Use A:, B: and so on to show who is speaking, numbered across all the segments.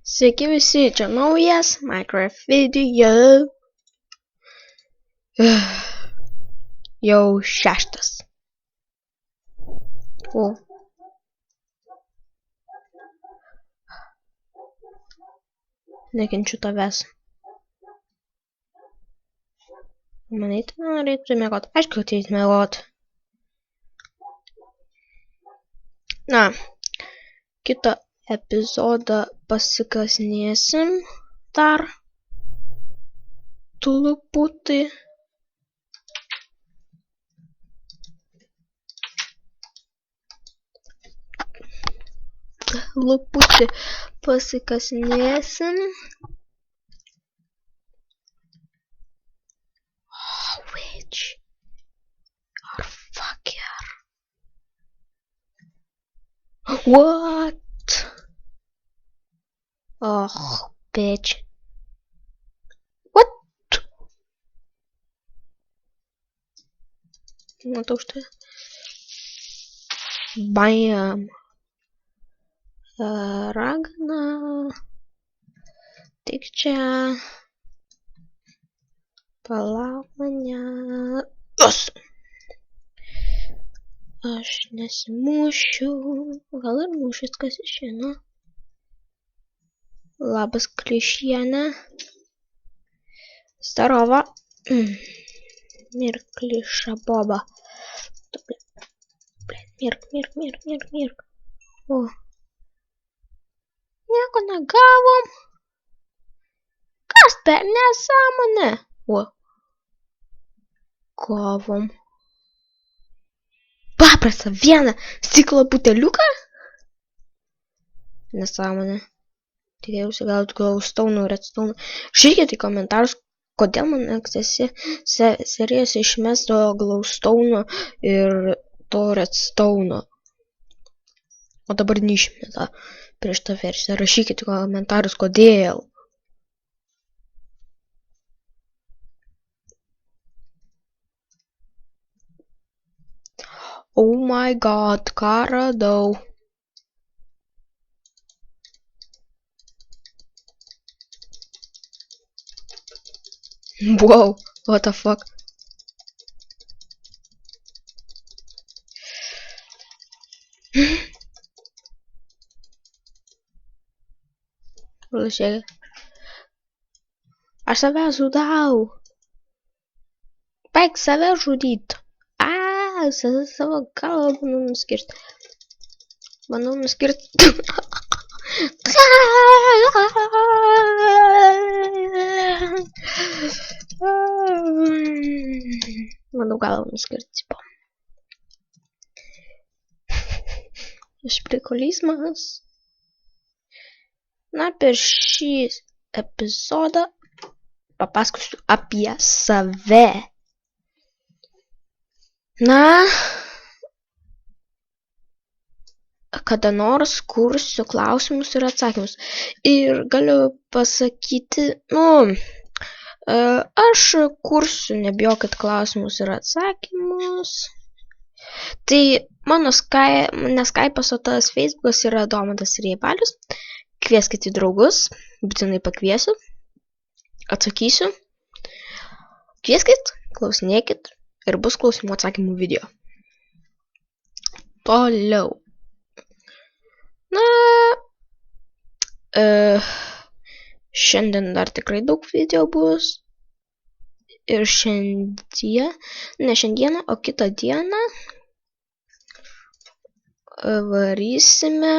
A: Sveiki visi, čia naujas Minecraft video. Jau 6. O. Nekenčiu tavęs. Manai, tu norėtum mėgot? Aišku, ateit mėgot. Na, kitą epizodą pasikasinėsim dar truputį. Luputį pasikasinėsim. Oh, witch. Or fucker. What? Oh, bitch. What? Matau štai. Bam. Ragana. Tik čia. Palauk mane. Jos. Aš nesimušiu. Gal ir mušis, kas išeina. Labas, klišienė. Starova. Mirk, kliša, boba. Mirk. O. Nieko negavom. Kas per nesąmonė? O. Gavom. Paprastą vieną stiklo buteliuką? Nesąmonė. Tikėjausi gauti glowstone, redstone. Žiūrėkite į komentarus, kodėl man ankstesi serijose išmesto glowstone ir to redstone. O dabar neišmeta prieš tą versiją. Rašykite į komentarus, kodėl. Oh my god, ką radau. Wow, what the fuck. Lašėlė. Aš save žudau. Baik save žudyt. Savo galvą bandau nuskirti. Bandau galvą nuskirti. Iš prikolizmas. Na, per šį epizodą papasakosiu apie save. Na, kada nors kursiu klausimus ir atsakymus. Ir galiu pasakyti, aš kursiu, nebijokit, klausimus ir atsakymus. Tai mano Skype'as, o tas Facebook'as yra Domantas Riebalius. Kvieskit į draugus, būtinai pakviesiu, atsakysiu. Kvieskit, klausinėkit ir bus klausimų atsakymų video. Toliau. Na, šiandien dar tikrai daug video bus. Ir ne šiandieną, o kitą dieną varysime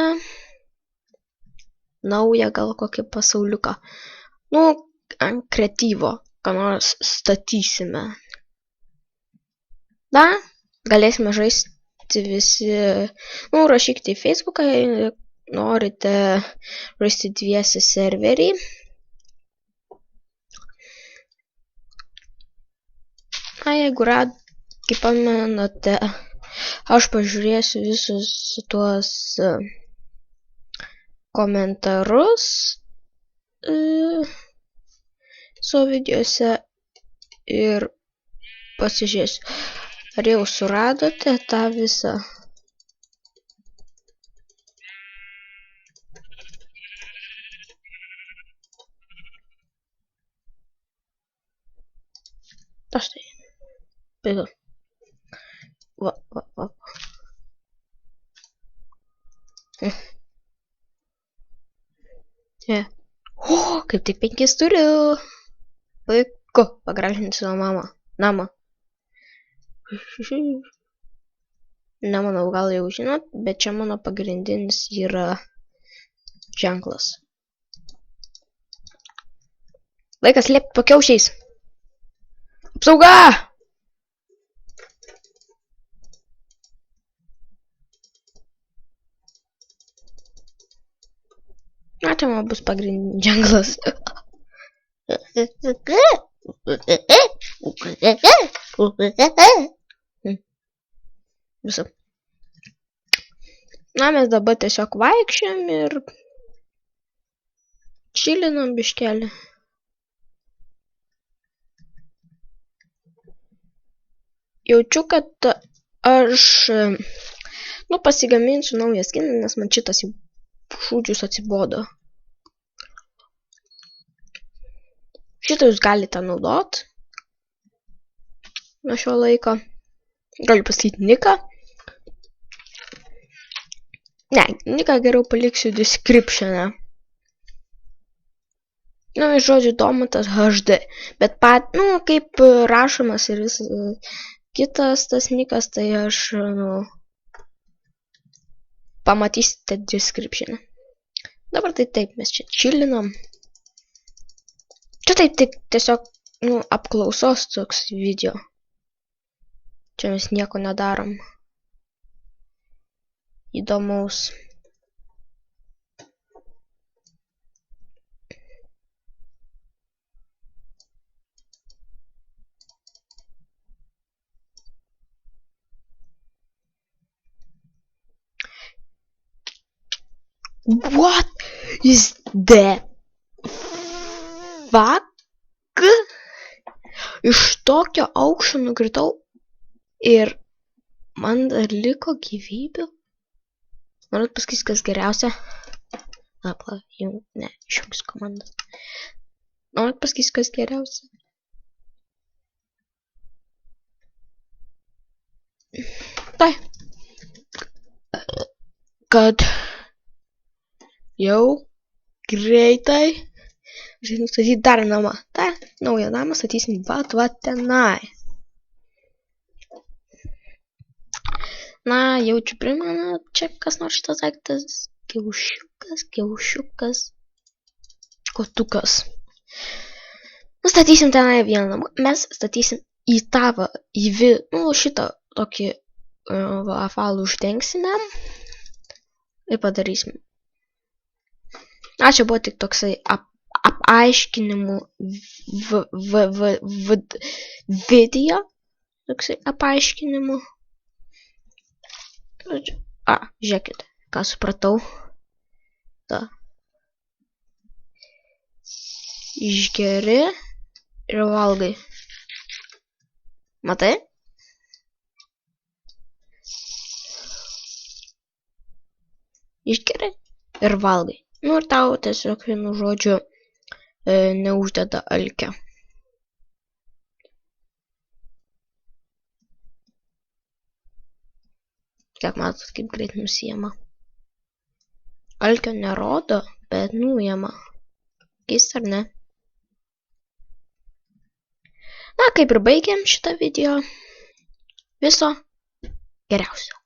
A: naują gal kokį pasauliuką. Ant kreatyvo, ką nors statysime. Na, galėsime žaisti visi, rašykite į Facebooką, norite žaisti dviese serverį. Na, jeigu kaip pamenate, aš pažiūrėsiu visus tuos komentarus savo videose ir pasižiūrėsiu, ar jau suradote tą visą. Aš tai. Bėgu. Va. Yeah. O, kaip tik 5 turiu. Puiku, pagražinsiu namą. Nemanau, gal jau žinot, bet čia mano pagrindinis yra ženklas. Laikas liepti po kiaušiais. Apsauga! Na, čia man bus pagrindinis ženklas. Visą. Na, mes dabar tiesiog vaikščiam ir čilinam biškelį. Jaučiu, kad aš pasigaminsiu naują skiną, nes man šitas jau šūdžius atsibodo. Šitą jūs galite naudot nuo šio laiko. Galiu pasakyti Niką. Ne, Niką geriau paliksiu description'e. Nu, iš žodžių Domantas HD. Bet kaip rašomas ir visas kitas tas Nikas, tai aš, pamatysite description'e. Dabar tai taip, mes čia čilinam. Čia tai tik tiesiog, apklausos toks video. Čia mes nieko nedarom. Įdomaus. What is the fuck? Iš tokio aukščio nukritau ir man dar liko gyvybių. Norit pasakyti, kas geriausia? Ne, išjungs komandą. Norit pasakyti, kas geriausia? Tai. Kad jau greitai žinau statyti dar namą. Tai, naują namą statysim va tenai. Na, jaučiu primena, čia kas nors šitas daiktas. Kiaušiukas. Kotukas. Statysim tenai vieną namą. Mes statysim į tavą, šitą tokį apvalų uždengsime. Ir padarysim. Čia buvo tik toksai apaiškinimų video. Toksai apaiškinimų. Žiūrėkit, ką supratau. Išgeri ir valgai. Matai? Išgeri ir valgai. Ir tau tiesiog vienu žodžiu neuždeda alkio. Kiek matot, kaip greit nusijama. Alkio nerodo, bet nuima. Keista, ar ne? Na, kaip ir baigiam šitą video. Viso geriausio.